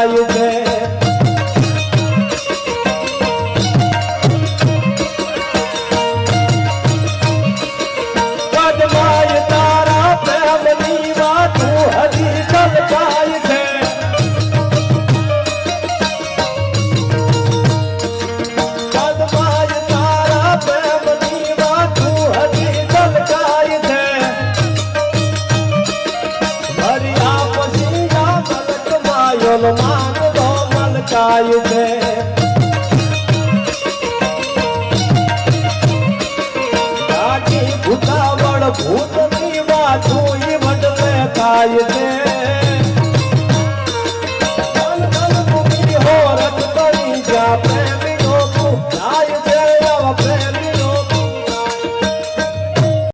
મલકાય છે પદમાય તારા પ્રેમની વાતું હજી છલકાય છે પદમાય તારા પ્રેમની વાતું હજી છલકાય છે ભર્યા પછી આ મલક માયો માંગો મલકાય છે ભૂતાવળ ભૂતની વાતું ઈ બદલે થાય છે